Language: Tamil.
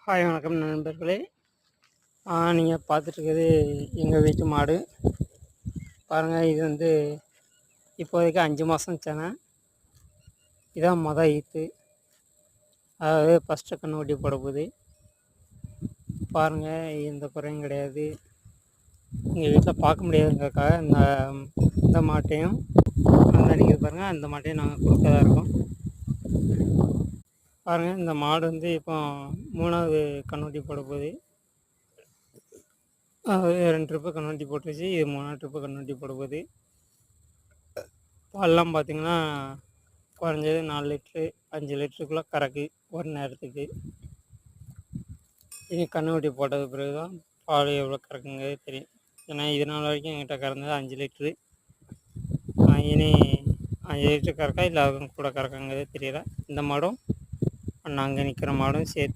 ஹாய் வணக்கம் நண்பர்களே. நீங்கள் பார்த்துட்ருக்கிறது எங்கள் வீட்டு மாடு. பாருங்கள், இது வந்து இப்போதைக்கு 5 மாதம் சேனை. இதான் ஈத்து, அதாவது ஃபஸ்ட்டு கன்றுக்குட்டி போட போகுது. பாருங்கள், எந்த குறையும் கிடையாது. எங்கள் வீட்டில் பார்க்க முடியாதுங்கிறக்காக இந்த மாட்டையும் அந்த அன்றைக்கி பாருங்கள், அந்த மாட்டையும் நாங்கள் கொடுக்க தான் இருக்கோம். பாருங்கள், இந்த மாடு வந்து இப்போ 3வது கன்றுக்குட்டி போட போகுது. 2 ட்ரிப்பு கன்றுக்குட்டி போட்டுருச்சு. இது 3வது ட்ரிப்பு கன்றுக்குட்டி போட போகுது. பால்லாம் பார்த்திங்கன்னா குறைஞ்சது 4 லிட்ரு 5 லிட்டருக்குள்ளே கறக்கு ஒரு நேரத்துக்கு. இனி கன்றுக்குட்டி போட்டது பிறகு தான் பால் எவ்வளோ கறக்குங்கிறது தெரியும். ஏன்னா இது நாள் வரைக்கும் என்கிட்ட கறந்தது 5 லிட்ரு. இனி 5 லிட்டரு கறக்கா இல்லை அதுவும் கூட கறக்குங்கிறது தெரியல. இந்த மாடும் நாங்கள் நிற்கிற மாடும் சேர்த்து